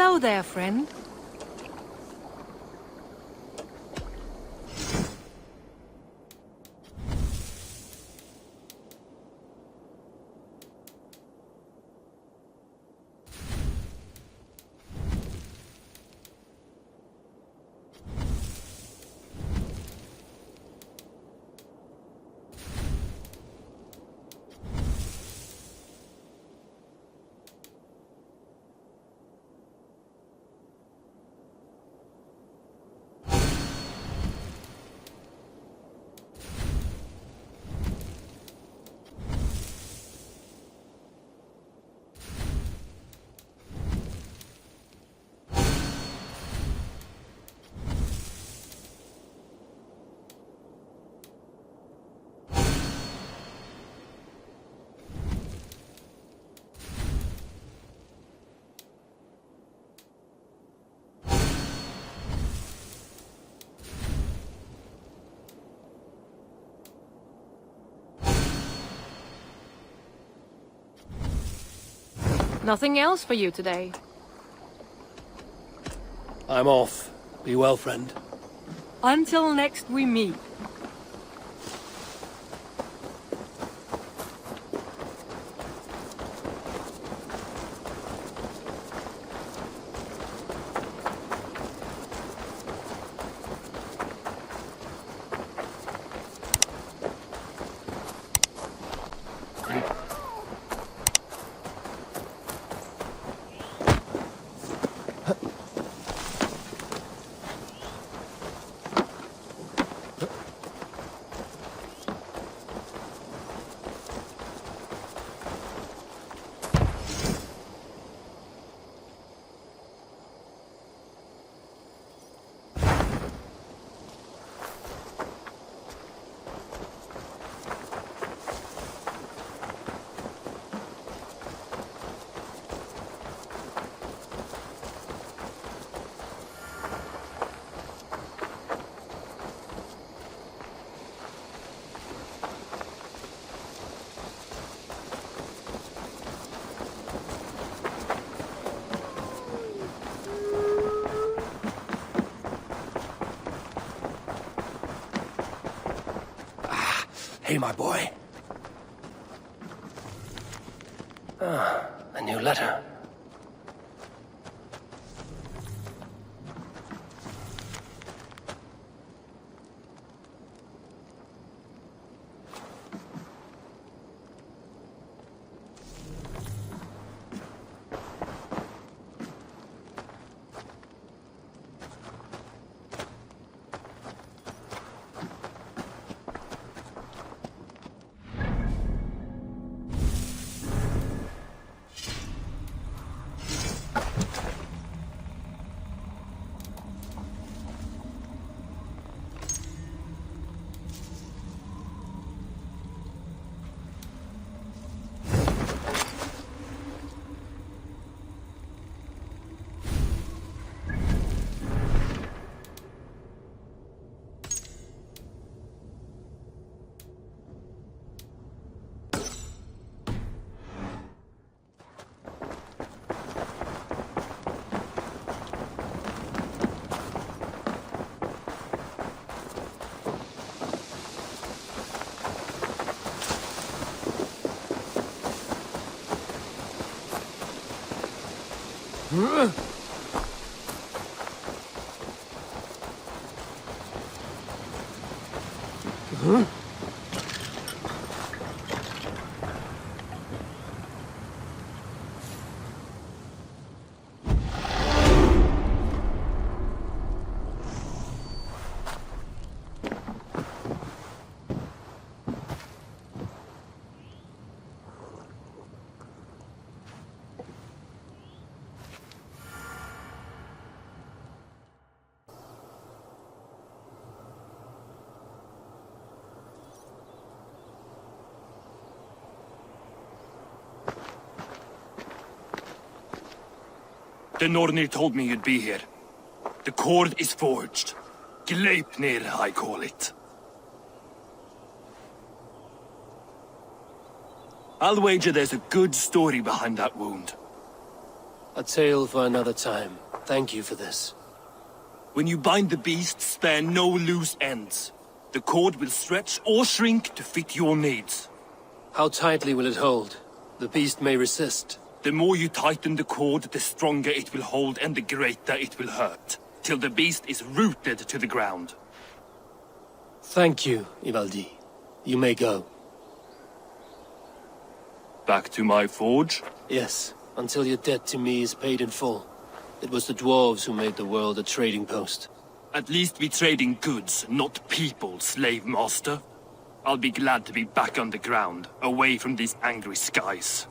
Hello there, friend. Nothing else for you today? I'm off. Be well, friend. Until next we meet. Hey, my boy. A new letter. The Nornir told me you'd be here. The cord is forged. Gleipnir, I call it. I'll wager there's a good story behind that wound. A tale for another time. Thank you for this. When you bind the beast, spare no loose ends. The cord will stretch or shrink to fit your needs. How tightly will it hold? The beast may resist. The more you tighten the cord, the stronger it will hold and the greater it will hurt, till the beast is rooted to the ground. Thank you, Ivaldi. You may go. Back to my forge? Yes, until your debt to me is paid in full. It was the dwarves who made the world a trading post. At least we trade in goods, not people, slave master. I'll be glad to be back on the ground, away from these angry skies.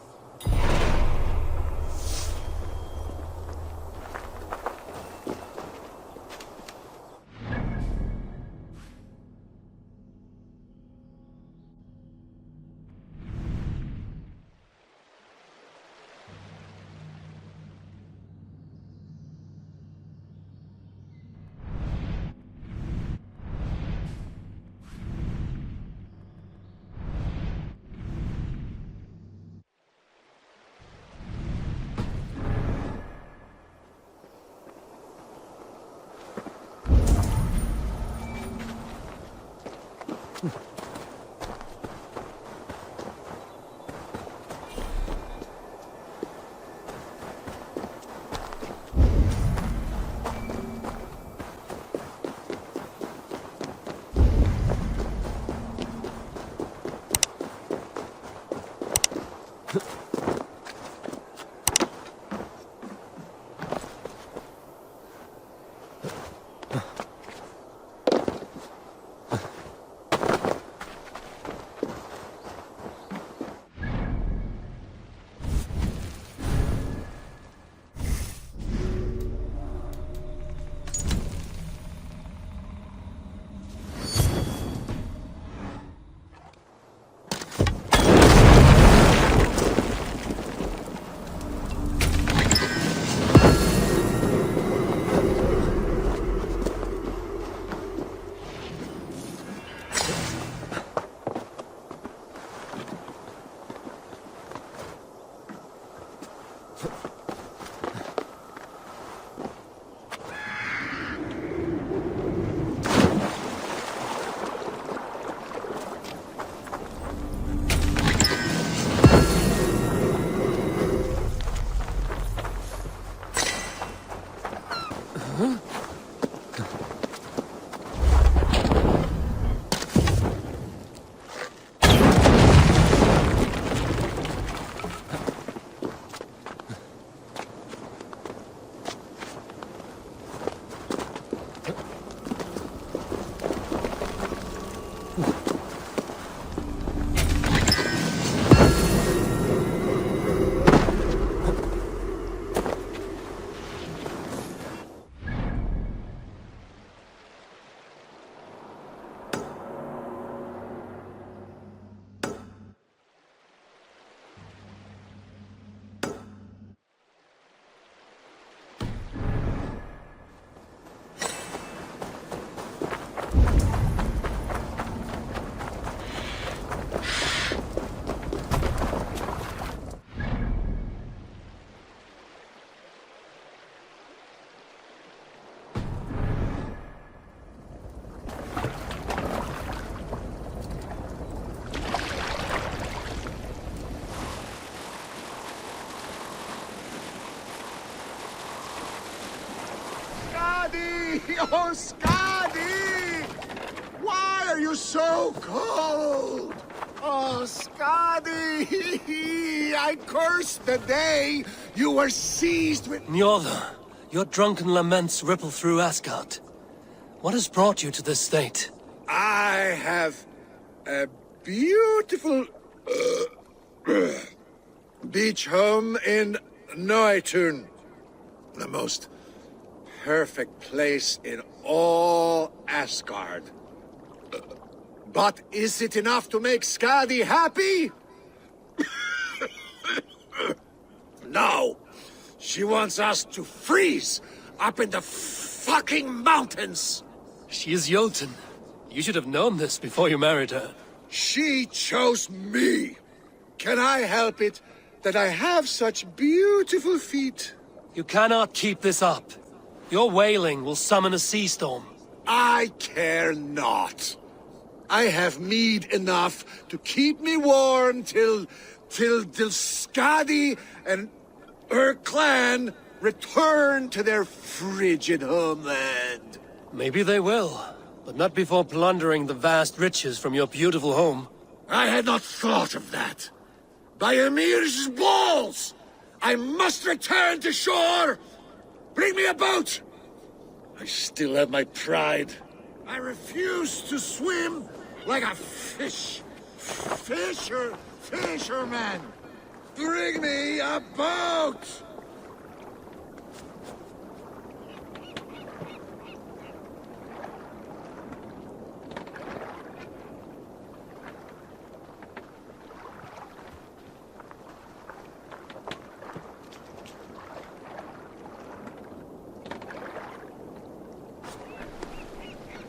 Oh, Skadi! Why are you so cold? Oh, Skadi! I curse the day you were seized with... Njordr, your drunken laments ripple through Asgard. What has brought you to this state? I have a beautiful beach home in Noitun. The most perfect place in all Asgard. But is it enough to make Skadi happy? No. She wants us to freeze up in the fucking mountains. She is Jotun. You should have known this before you married her. She chose me. Can I help it that I have such beautiful feet? You cannot keep this up. Your wailing will summon a sea storm. I care not. I have mead enough to keep me warm till Skadi and her clan return to their frigid homeland. Maybe they will, but not before plundering the vast riches from your beautiful home. I had not thought of that. By Emir's balls! I must return to shore! Bring me a boat! I still have my pride. I refuse to swim like a fisherman! Bring me a boat!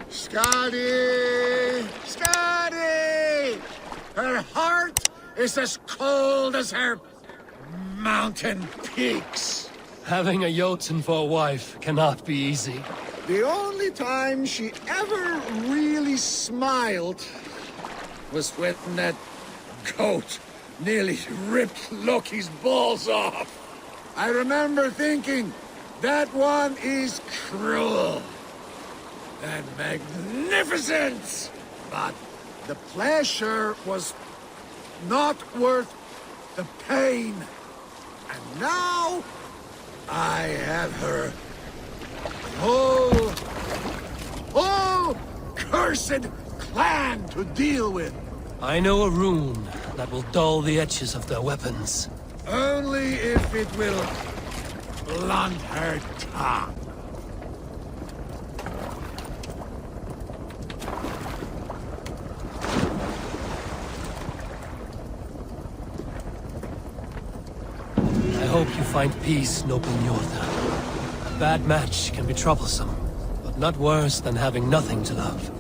Scotty! Her heart is as cold as her mountain peaks. Having a Jotun for a wife cannot be easy. The only time she ever really smiled was when that goat nearly ripped Loki's balls off. I remember thinking, that one is cruel and magnificent, but the pleasure was not worth the pain. And now I have her whole cursed clan to deal with. I know a rune that will dull the edges of their weapons. Only if it will blunt her tongue. I hope you find peace, noble Njorda. A bad match can be troublesome, but not worse than having nothing to love.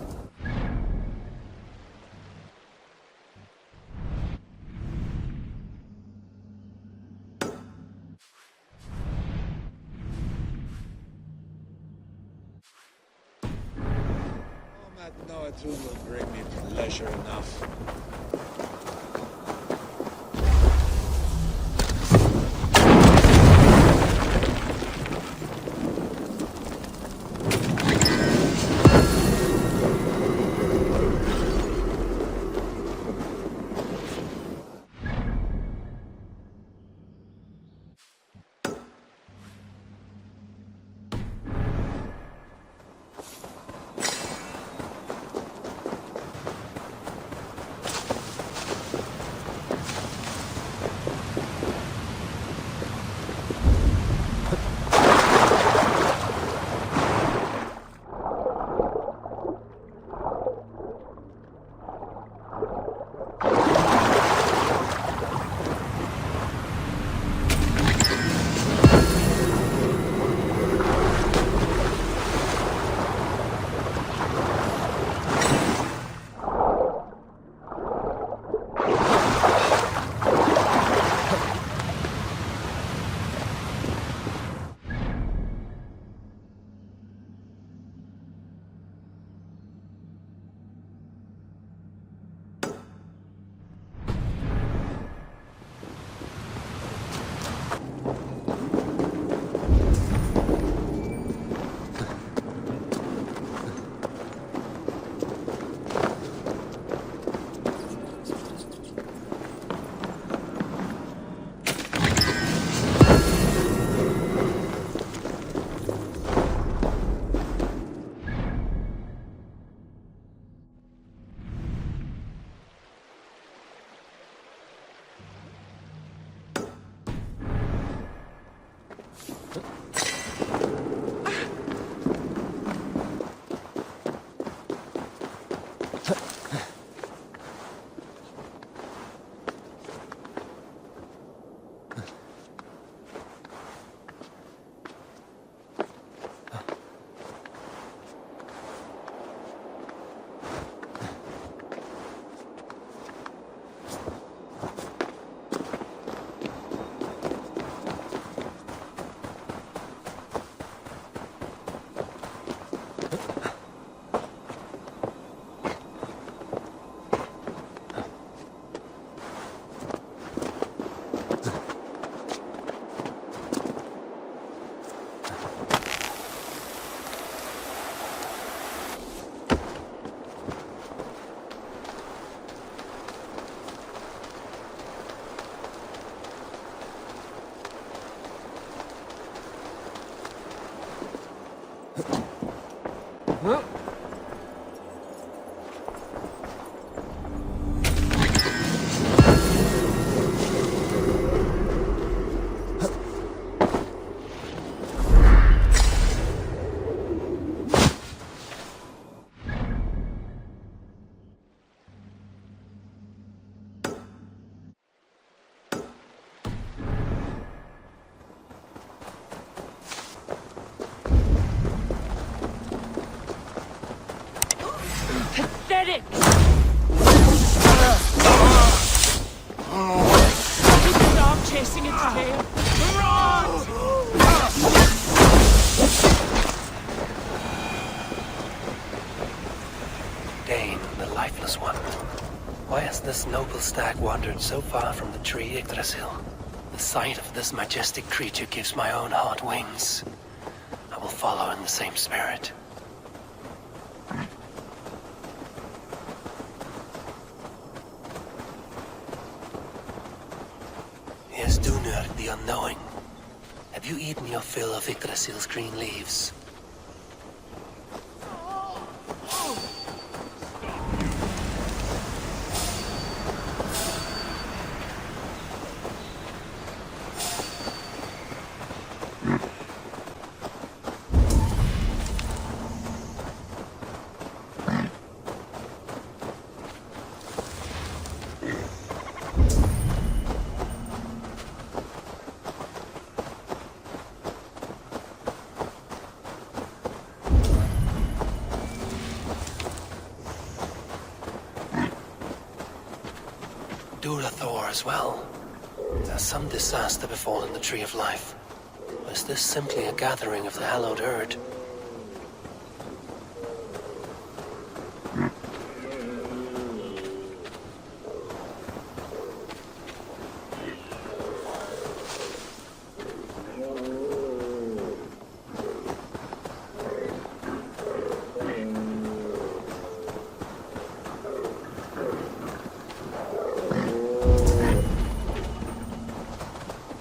No, it will bring me pleasure enough. Pathetic! Stop chasing its tail! Run! Dane, the lifeless one. Why has this noble stag wandered so far from the tree Yggdrasil? The sight of this majestic creature gives my own heart wings. I will follow in the same spirit. Here's Dunur, the unknowing. Have you eaten your fill of Yggdrasil's green leaves? Thor as well. Has some disaster befallen the Tree of Life? Or is this simply a gathering of the hallowed herd?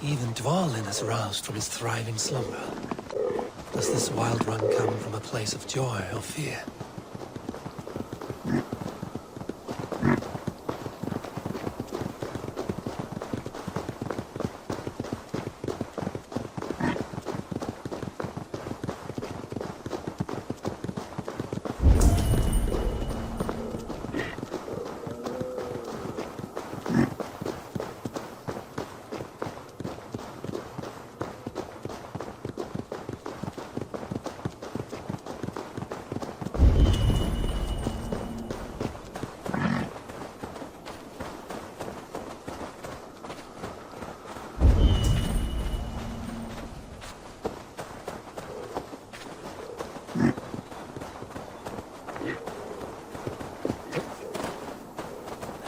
Even Dvalin is roused from his thriving slumber. Does this wild run come from a place of joy or fear?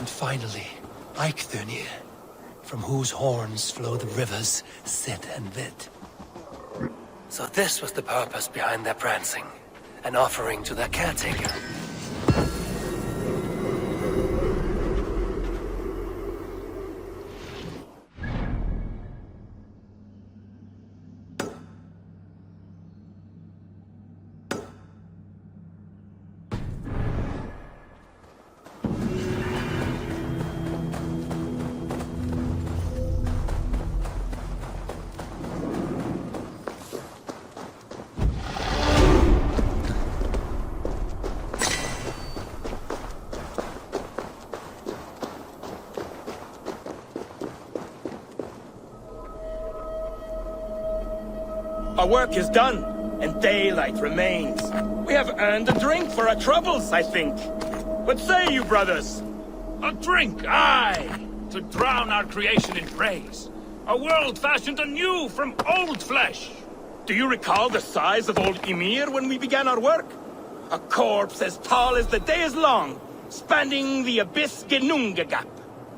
Finally, Eikthrunir, from whose horns flow the rivers Sid and Vid. So this was the purpose behind their prancing, an offering to their caretaker. Our work is done, and daylight remains. We have earned a drink for our troubles, I think. What say you, brothers? A drink, aye! To drown our creation in praise. A world fashioned anew from old flesh. Do you recall the size of old Ymir when we began our work? A corpse as tall as the day is long, spanning the abyss Genunga gap.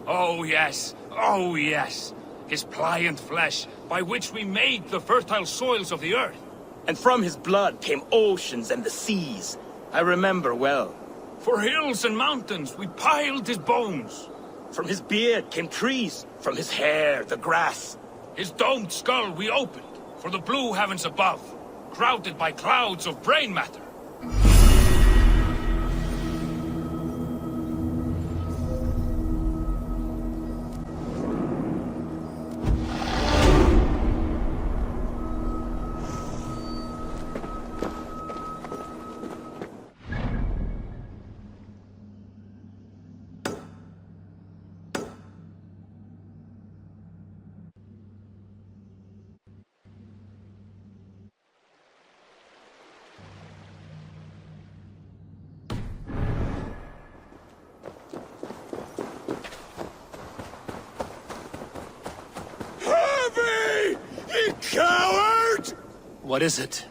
Oh yes, oh yes. His pliant flesh, by which we made the fertile soils of the earth. And from his blood came oceans and the seas. I remember well. For hills and mountains we piled his bones. From his beard came trees, from his hair the grass. His domed skull we opened, for the blue heavens above, crowded by clouds of brain matter. Coward! What is it?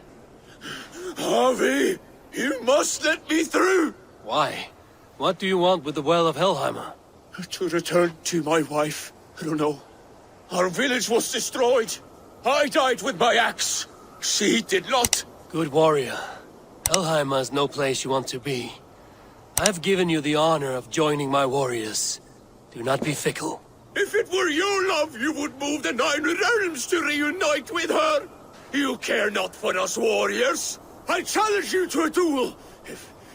Harvey, you must let me through! Why? What do you want with the Well of Helheimer? To return to my wife. I don't know. Our village was destroyed. I died with my axe. She did not. Good warrior. Helheimer is no place you want to be. I've given you the honor of joining my warriors. Do not be fickle. If it were your love, you would move the 9 realms to reunite with her. You care not for us warriors. I challenge you to a duel.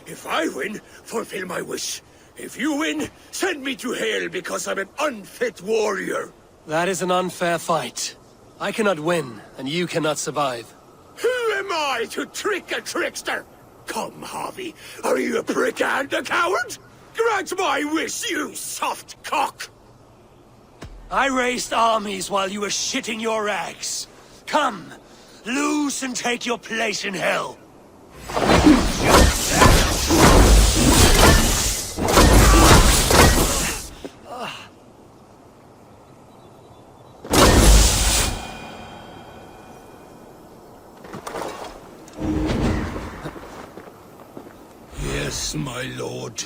If I win, fulfill my wish. If you win, send me to hell because I'm an unfit warrior. That is an unfair fight. I cannot win, and you cannot survive. Who am I to trick a trickster? Come, Harvey. Are you a prick and a coward? Grant my wish, you soft cock! I raised armies while you were shitting your rags. Come, lose and take your place in hell. Yes, my lord.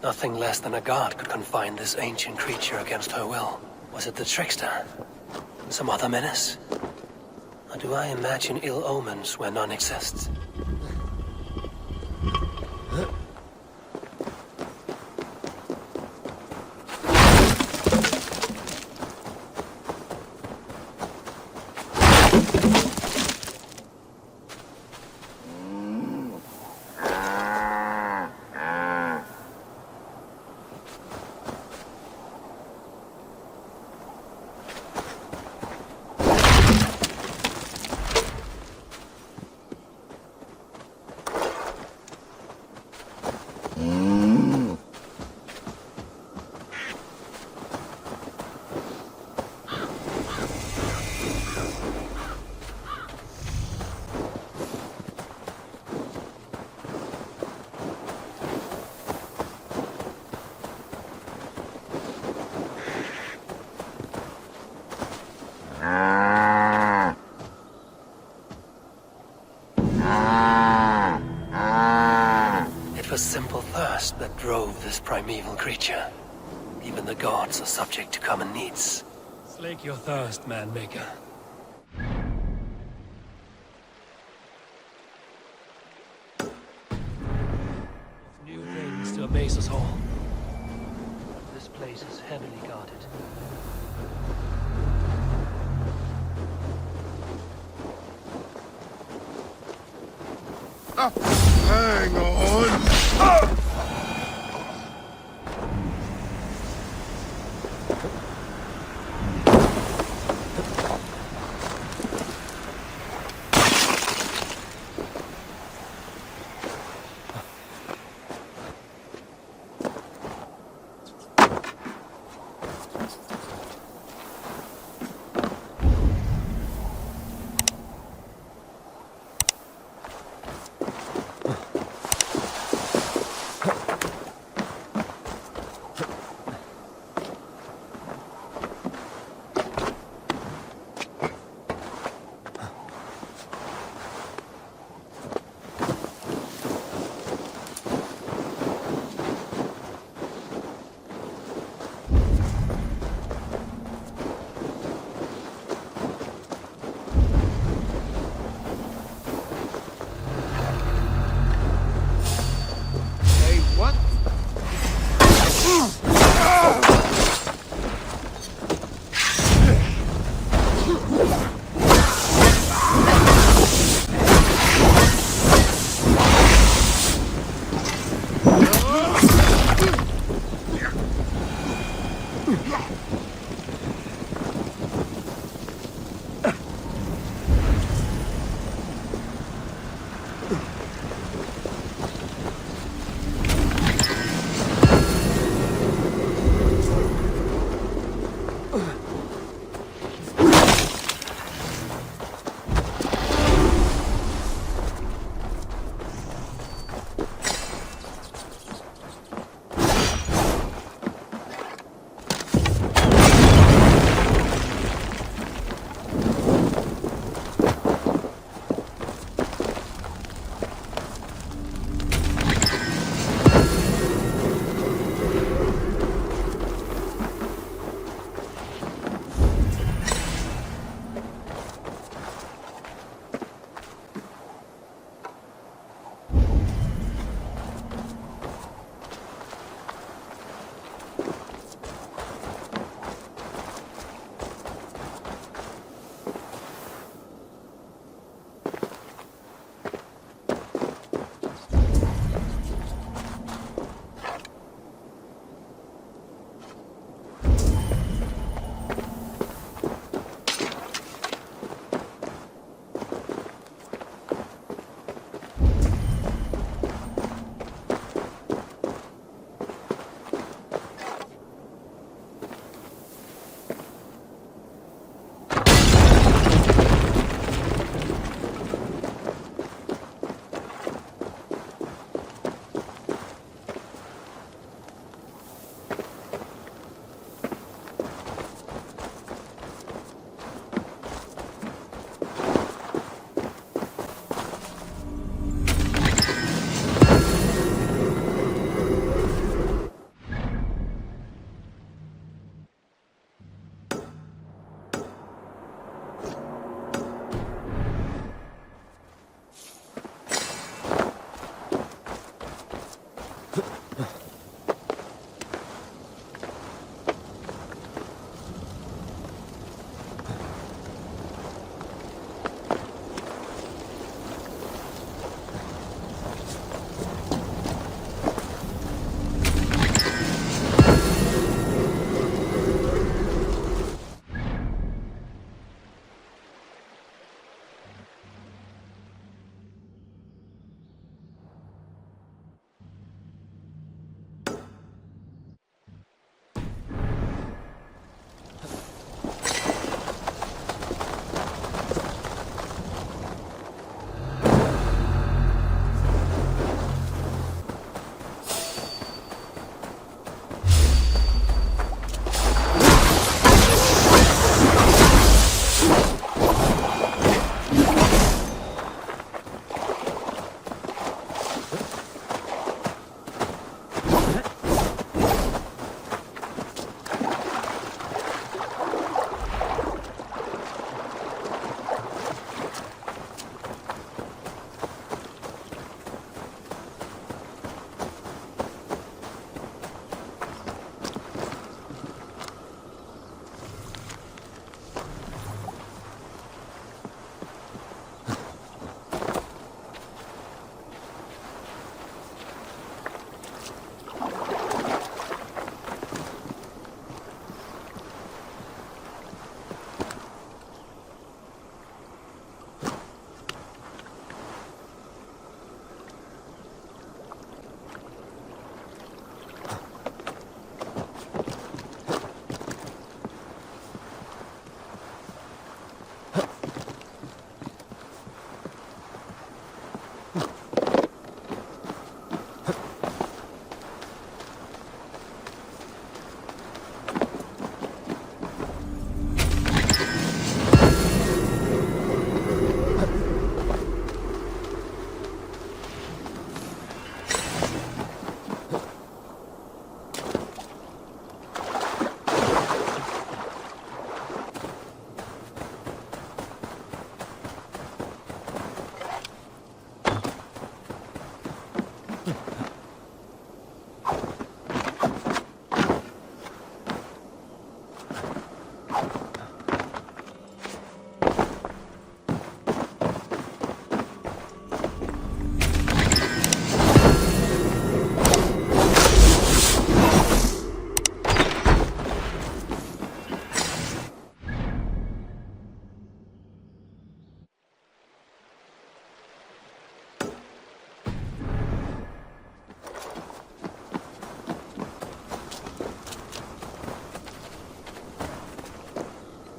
Nothing less than a god could confine this ancient creature against her will. Was it the trickster? Some other menace? Or do I imagine ill omens where none exist? It was simple thirst that drove this primeval creature. Even the gods are subject to common needs. Slake your thirst, man-maker. New things to amaze us all. This place is heavily guarded. Hang on.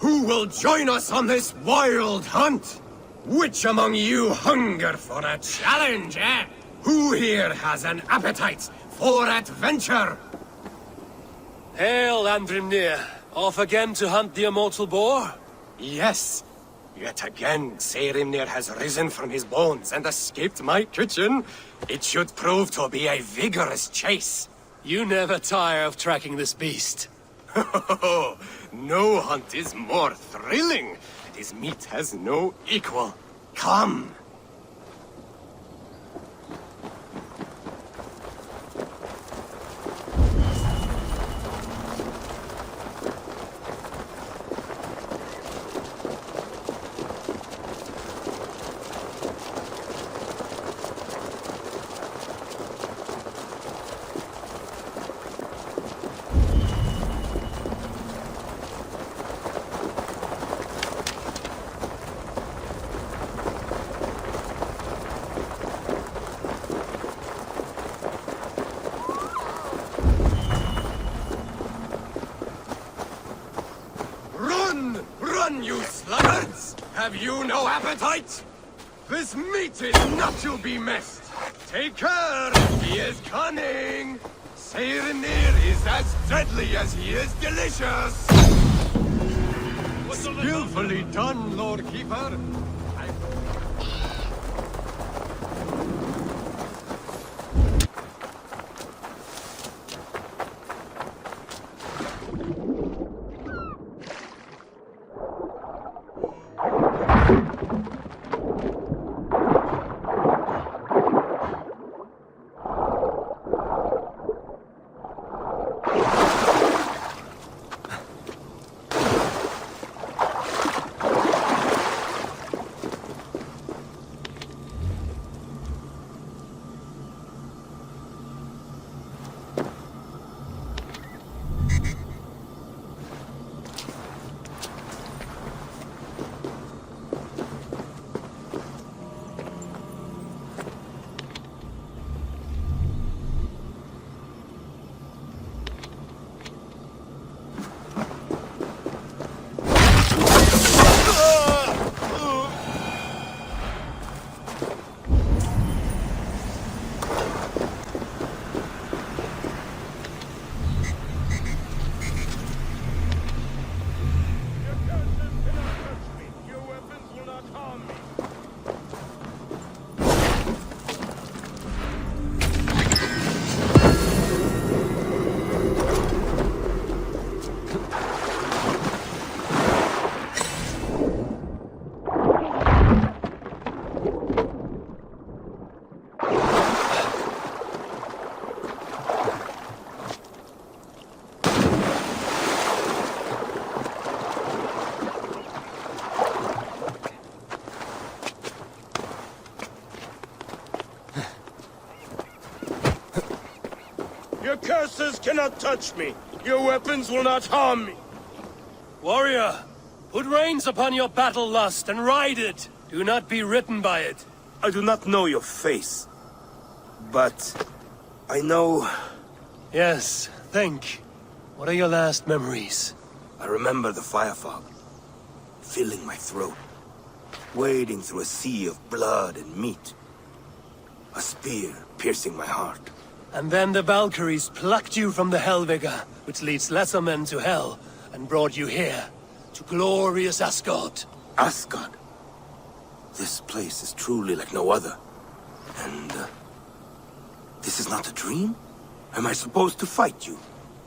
Who will join us on this wild hunt? Which among you hunger for a challenge, eh? Who here has an appetite for adventure? Hail, Andrimnir. Off again to hunt the immortal boar? Yes. Yet again, Seirimnir has risen from his bones and escaped my kitchen. It should prove to be a vigorous chase. You never tire of tracking this beast. No hunt is more thrilling. His meat has no equal. Come. Run, you sluggards! Have you no appetite? This meat is not to be missed. Take care, he is cunning. Seirimnir is as deadly as he is delicious. Skillfully done, Lord Keeper. Your curses cannot touch me. Your weapons will not harm me. Warrior, put reins upon your battle lust and ride it. Do not be ridden by it. I do not know your face, but I know... Yes, think. What are your last memories? I remember the fire fog, filling my throat, wading through a sea of blood and meat. A spear piercing my heart. And then the Valkyries plucked you from the Hellvigor, which leads lesser men to hell, and brought you here, to glorious Asgard. Asgard? This place is truly like no other. And, this is not a dream? Am I supposed to fight you?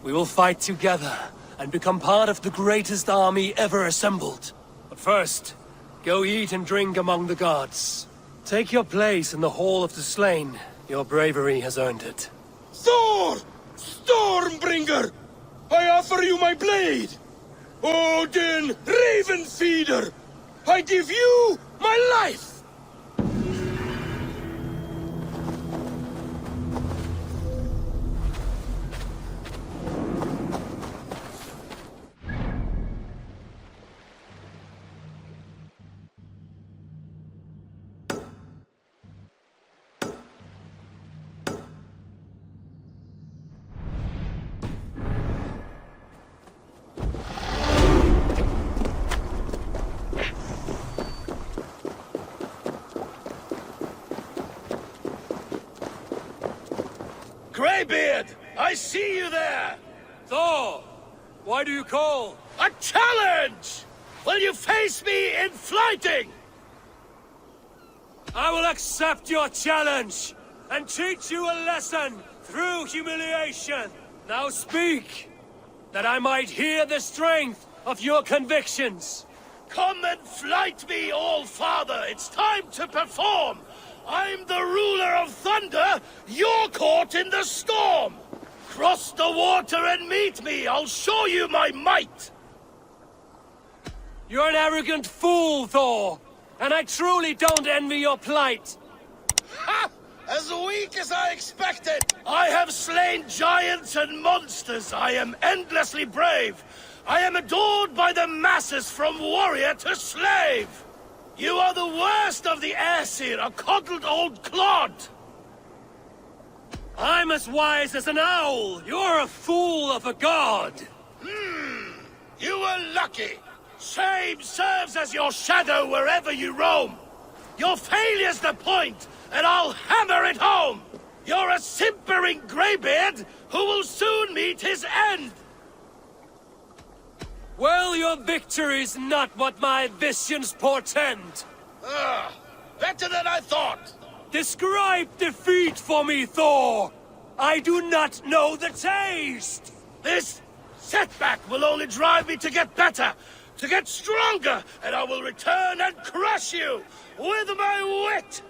We will fight together, and become part of the greatest army ever assembled. But first, go eat and drink among the gods. Take your place in the Hall of the Slain, Your bravery has earned it. Thor! Stormbringer! I offer you my blade! Odin, Raven Feeder! I give you my life! Greybeard! I see you there! Thor! Why do you call? A challenge! Will you face me in fighting? I will accept your challenge and teach you a lesson through humiliation. Now speak, that I might hear the strength of your convictions. Come and flight me, All-Father! It's time to perform! I'm the ruler of thunder, you're caught in the storm! Cross the water and meet me, I'll show you my might! You're an arrogant fool, Thor, and I truly don't envy your plight. Ha! As weak as I expected! I have slain giants and monsters, I am endlessly brave! I am adored by the masses from warrior to slave! You are the worst of the Aesir, a coddled old clod! I'm as wise as an owl. You're a fool of a god. You were lucky. Shame serves as your shadow wherever you roam. Your failure's the point, and I'll hammer it home. You're a simpering greybeard who will soon meet his end. Well, your victory's not what my visions portend. Better than I thought. Describe defeat for me, Thor! I do not know the taste! This setback will only drive me to get better, to get stronger, and I will return and crush you with my wit!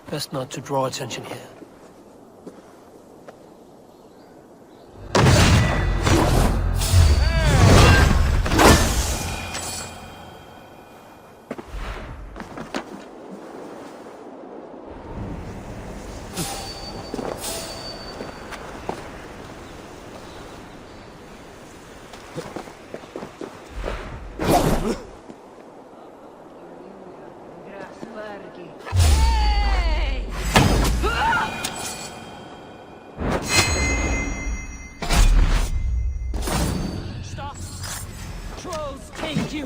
Best not to draw attention here. Stop! Trolls take you!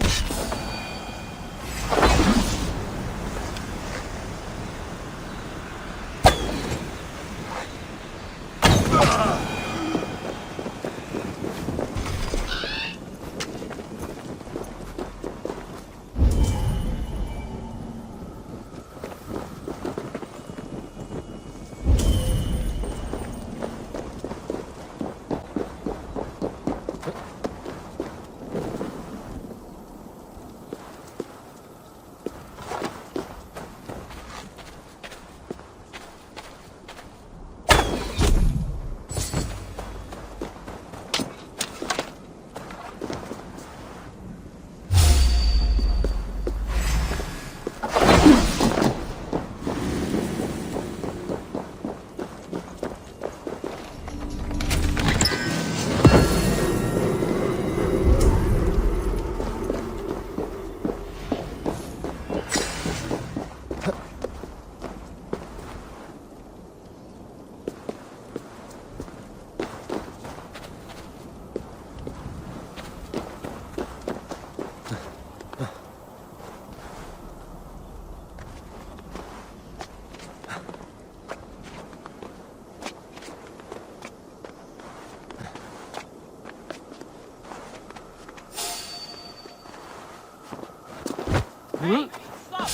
Hey, stop!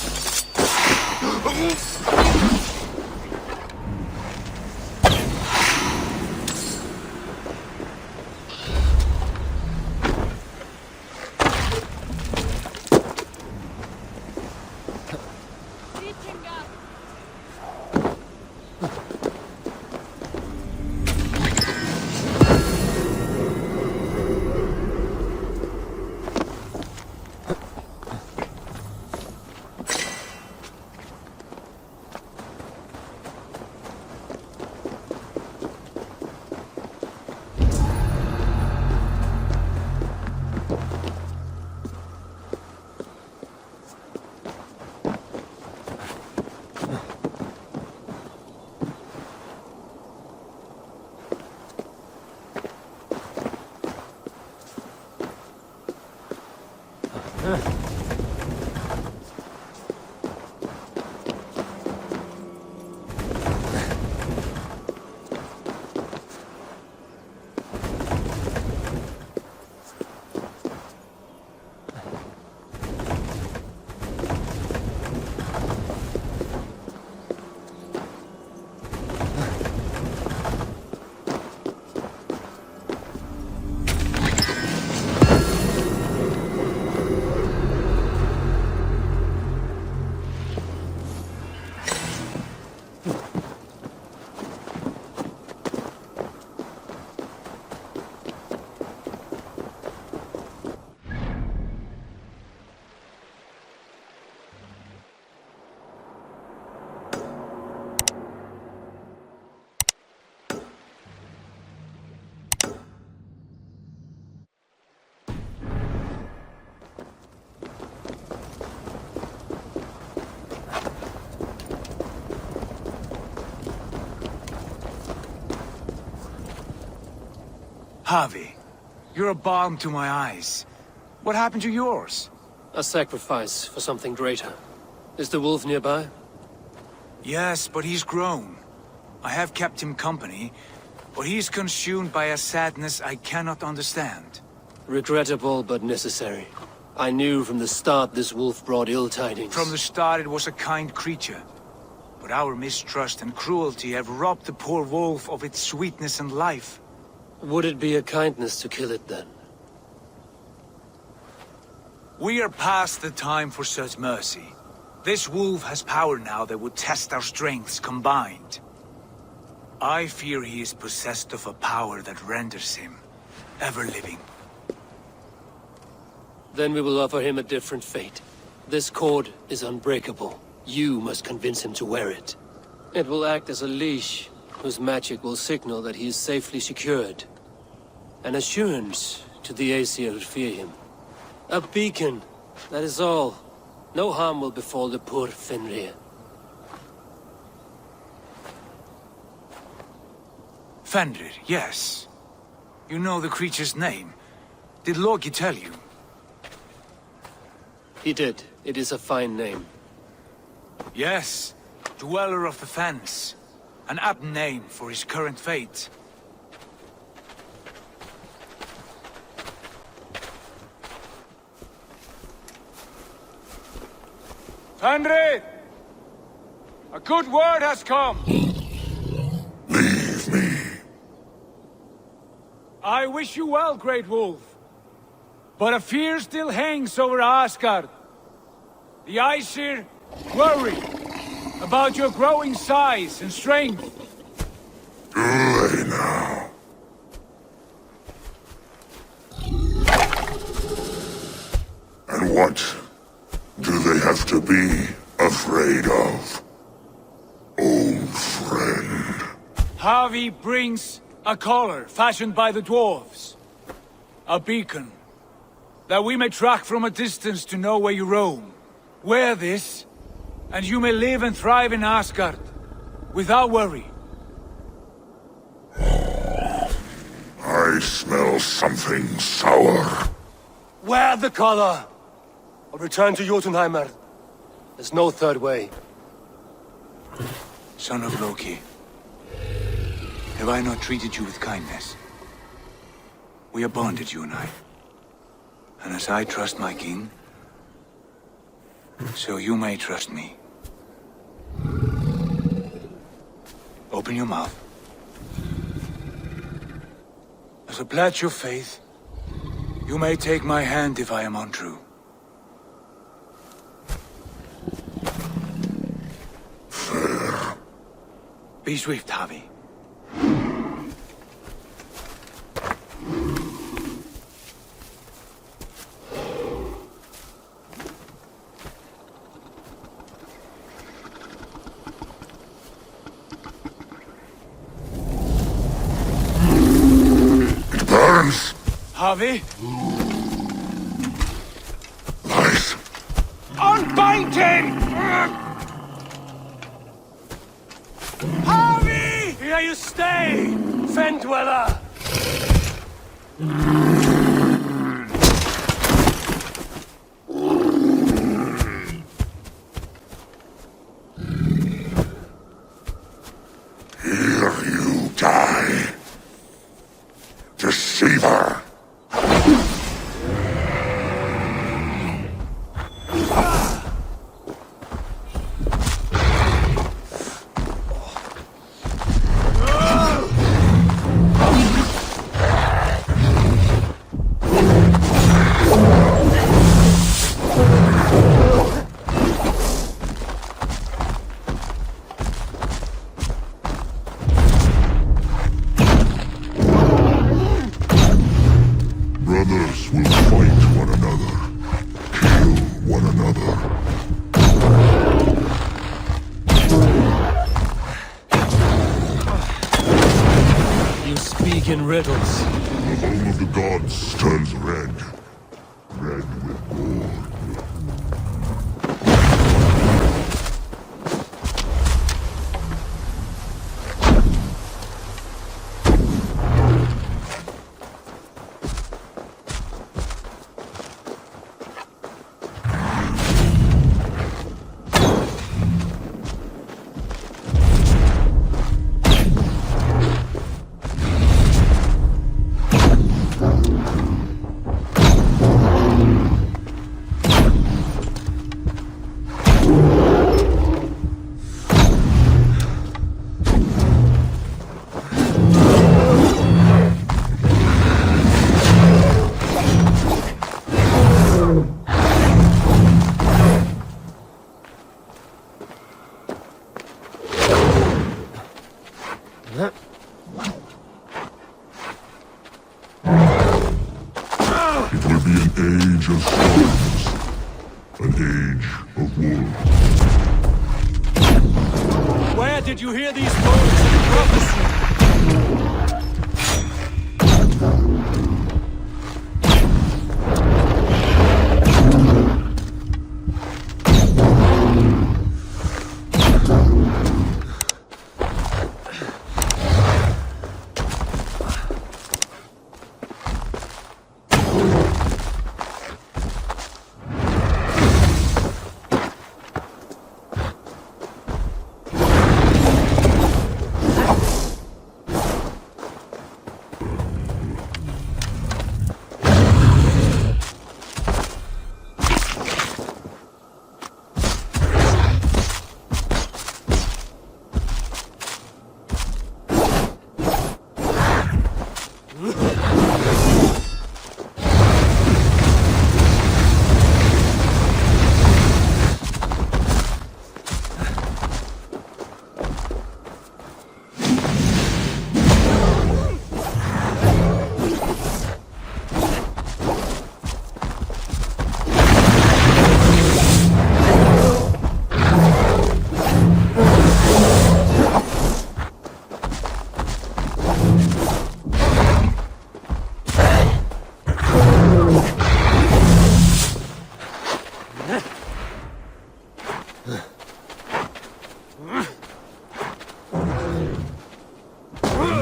Harvey, you're a balm to my eyes. What happened to yours? A sacrifice for something greater. Is the wolf nearby? Yes, but he's grown. I have kept him company, but he's consumed by a sadness I cannot understand. Regrettable, but necessary. I knew from the start this wolf brought ill tidings. From the start it was a kind creature. But our mistrust and cruelty have robbed the poor wolf of its sweetness and life. Would it be a kindness to kill it, then? We are past the time for such mercy. This wolf has power now that would test our strengths combined. I fear he is possessed of a power that renders him ever-living. Then we will offer him a different fate. This cord is unbreakable. You must convince him to wear it. It will act as a leash, whose magic will signal that he is safely secured. An assurance to the Aesir who fear him. A beacon, that is all. No harm will befall the poor Fenrir. Fenrir, yes. You know the creature's name. Did Loki tell you? He did. It is a fine name. Yes. Dweller of the Fens. An apt name for his current fate. Fenrir! A good word has come! Leave me. I wish you well, Great Wolf. But a fear still hangs over Asgard. The Aesir worry about your growing size and strength. Do they now? And what do they have to be afraid of? Old friend. Harvey brings a collar fashioned by the dwarves. A beacon, that we may track from a distance to know where you roam. Wear this, and you may live and thrive in Asgard, without worry. I smell something sour. Wear the collar! Or return to Jotunheimer. There's no third way. Son of Loki, have I not treated you with kindness? We are bonded, you and I. And as I trust my king, So you may trust me. Open your mouth. As a pledge of faith, you may take my hand if I am untrue. Be swift, Javi. It burns! Javi? Lies! Unbind him! Javi! Here you stay, Fen Dweller! Here you die. Deceiver! Brothers will fight one another, kill one another. You speak in riddles. The home of the gods turns red. Red with gore. It will be an age of storms, an age of wolves. Where did you hear these words of prophecy?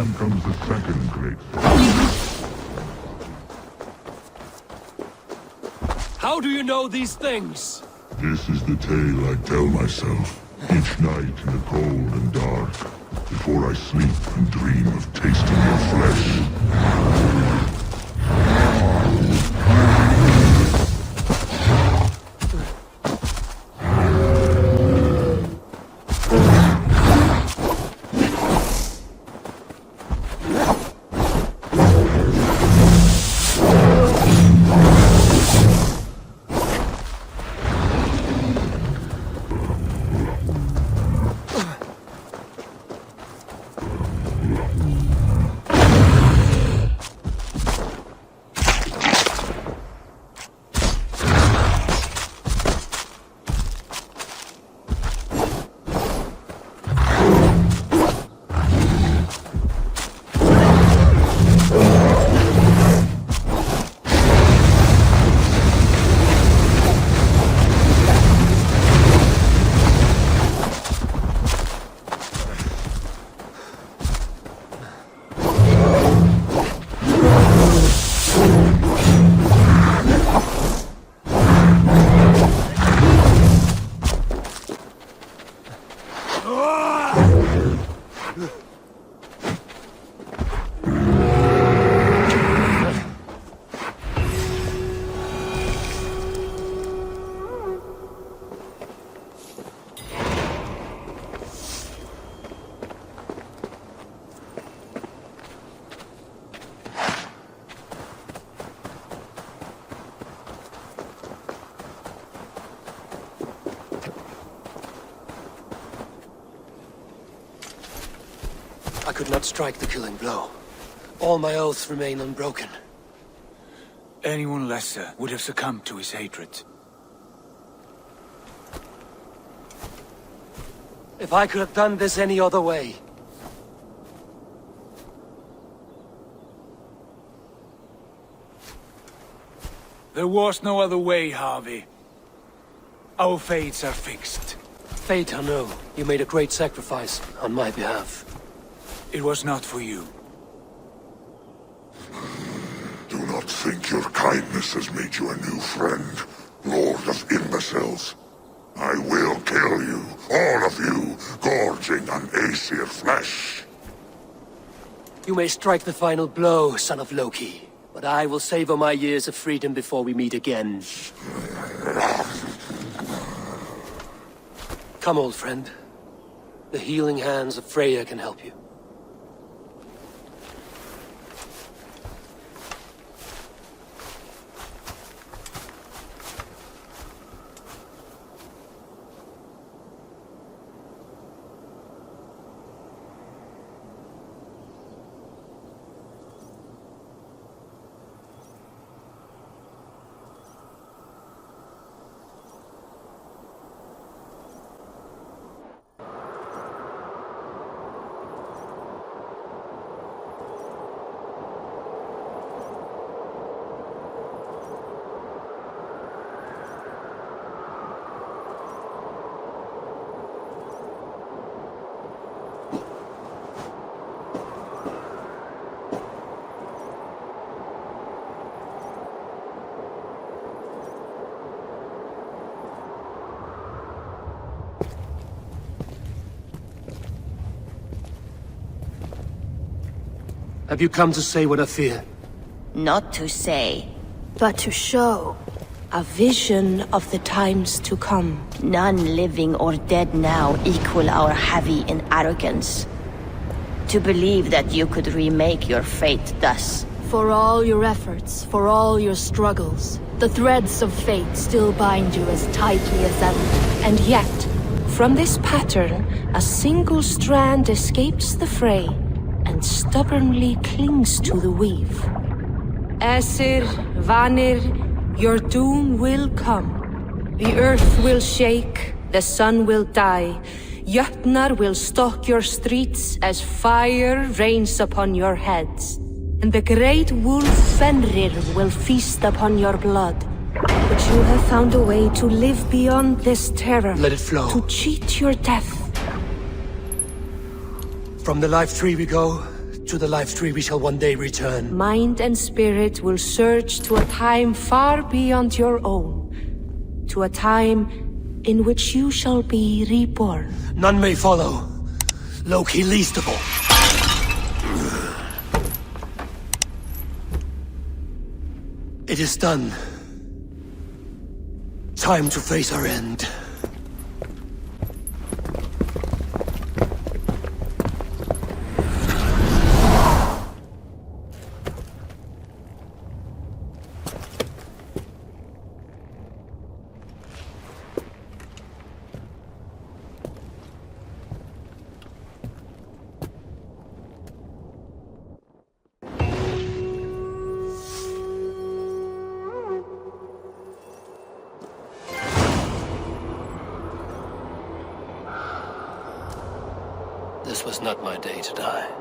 Then comes the second great storm. How do you know these things? This is the tale I tell myself each night in the cold and dark, before I sleep and dream of tasting your flesh. I could not strike the killing blow. All my oaths remain unbroken. Anyone lesser would have succumbed to his hatred. If I could have done this any other way... There was no other way, Harvey. Our fates are fixed. Fate, I know. You made a great sacrifice on my behalf. It was not for you. Do not think your kindness has made you a new friend, Lord of Imbeciles. I will kill you, all of you, gorging on Aesir flesh. You may strike the final blow, son of Loki. But I will savor my years of freedom before we meet again. Come, old friend. The healing hands of Freya can help you. Have you come to say what I fear? Not to say, but to show a vision of the times to come. None living or dead now equal our heavy in arrogance. To believe that you could remake your fate thus. For all your efforts, for all your struggles, the threads of fate still bind you as tightly as ever. And yet, from this pattern, a single strand escapes the fray and stubbornly clings to the weave. Æsir, Vanir, your doom will come. The earth will shake, the sun will die. Jötnar will stalk your streets as fire rains upon your heads. And the great wolf Fenrir will feast upon your blood. But you have found a way to live beyond this terror. Let it flow. To cheat your death. From the life tree we go, to the life tree we shall one day return. Mind and spirit will surge to a time far beyond your own. To a time in which you shall be reborn. None may follow. Loki least of all. It is done. Time to face our end. This was not my day to die.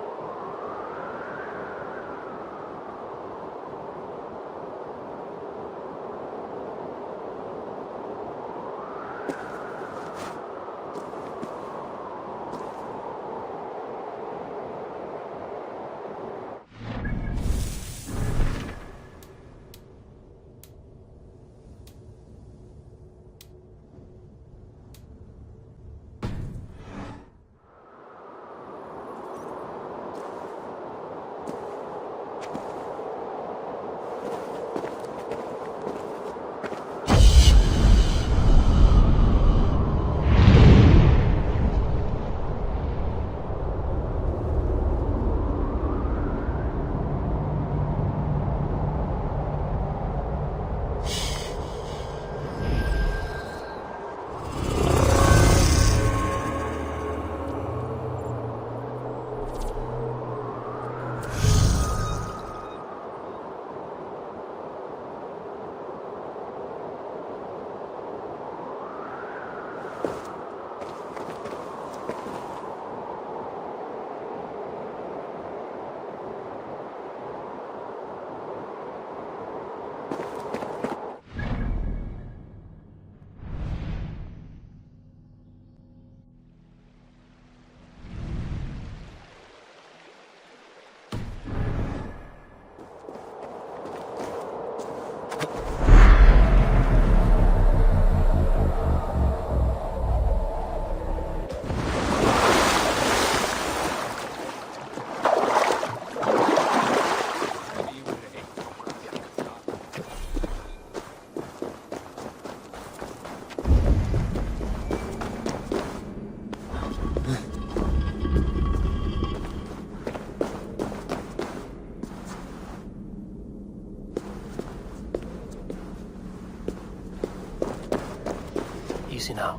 Easy now.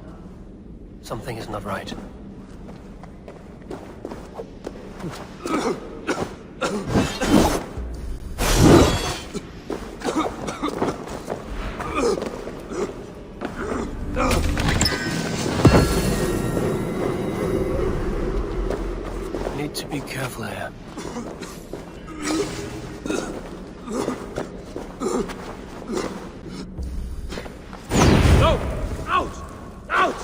Something is not right. Need to be careful here. No! Out! Out!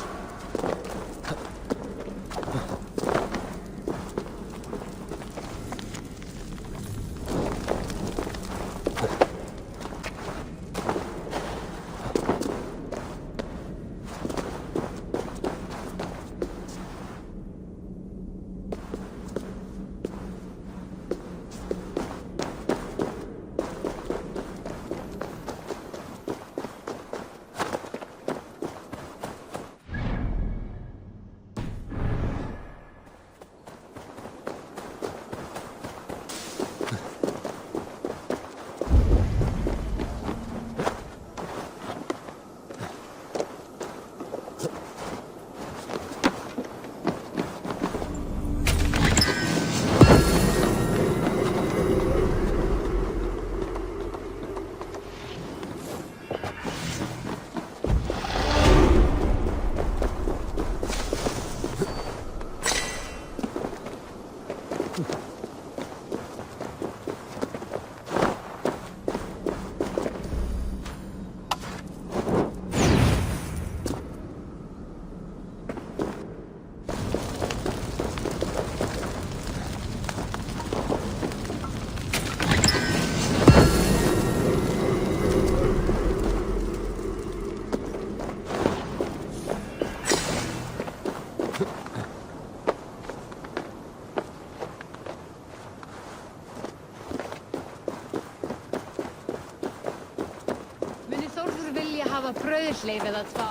Brauðsleif eða tvá.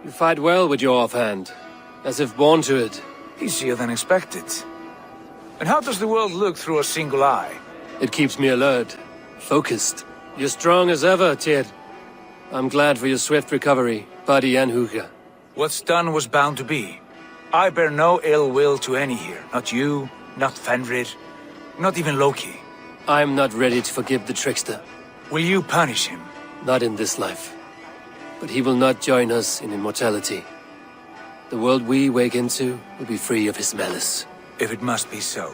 You fight well with your offhand, as if born to it. Easier than expected. And how does the world look through a single eye? It keeps me alert, focused. You're strong as ever, Tyr. I'm glad for your swift recovery, body and hooka. What's done was bound to be. I bear no ill will to any here. Not you, not Fenrir, not even Loki. I'm not ready to forgive the trickster. Will you punish him? Not in this life. But he will not join us in immortality. The world we wake into will be free of his malice. If it must be so.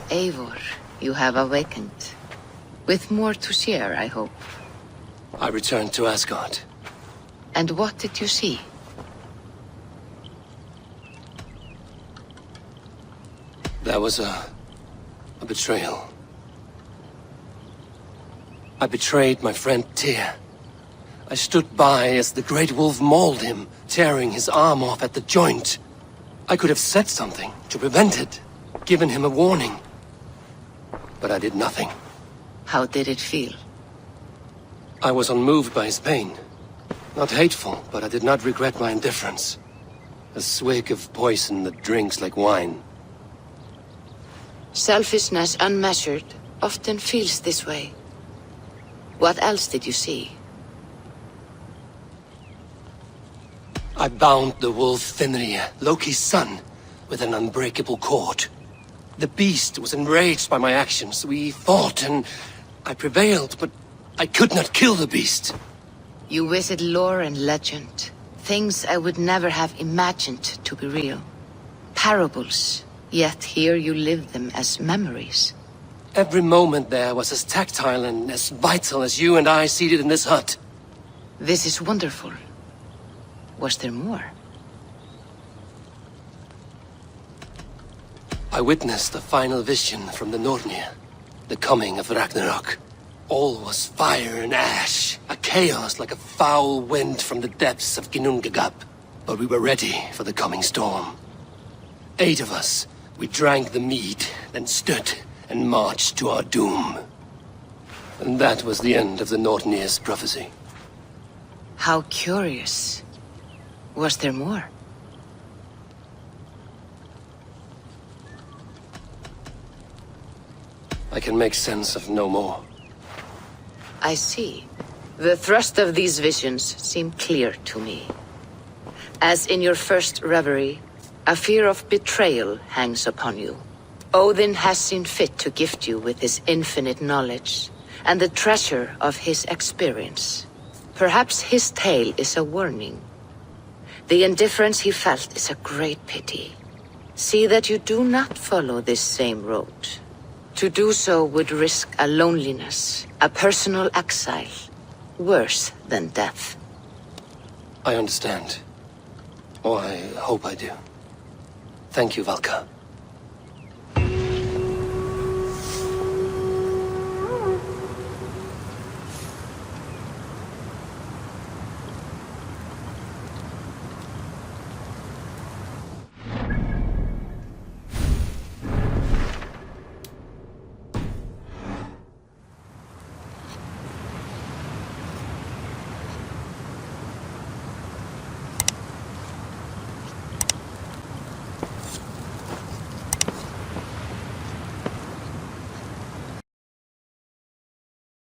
Eivor, you have awakened. With more to share, I hope. I returned to Asgard. And what did you see? There was a betrayal. I betrayed my friend Tyr. I stood by as the Great Wolf mauled him, tearing his arm off at the joint. I could have said something to prevent it, given him a warning. But I did nothing. How did it feel? I was unmoved by his pain. Not hateful, but I did not regret my indifference. A swig of poison that drinks like wine. Selfishness unmeasured often feels this way. What else did you see? I bound the wolf Fenrir, Loki's son, with an unbreakable cord. The beast was enraged by my actions. We fought and I prevailed, but I could not kill the beast. You visit lore and legend. Things I would never have imagined to be real. Parables, yet here you live them as memories. Every moment there was as tactile and as vital as you and I seated in this hut. This is wonderful. Was there more? I witnessed the final vision from the Nornir, the coming of Ragnarok. All was fire and ash, a chaos like a foul wind from the depths of Ginnungagap. But we were ready for the coming storm. 8 of us, we drank the mead, then stood and marched to our doom. And that was the end of the Nornir's prophecy. How curious. Was there more? I can make sense of no more. I see. The thrust of these visions seem clear to me. As in your first reverie, a fear of betrayal hangs upon you. Odin has seen fit to gift you with his infinite knowledge and the treasure of his experience. Perhaps his tale is a warning. The indifference he felt is a great pity. See that you do not follow this same road. To do so would risk a loneliness, a personal exile, worse than death. I understand. Or I hope I do. Thank you, Valka.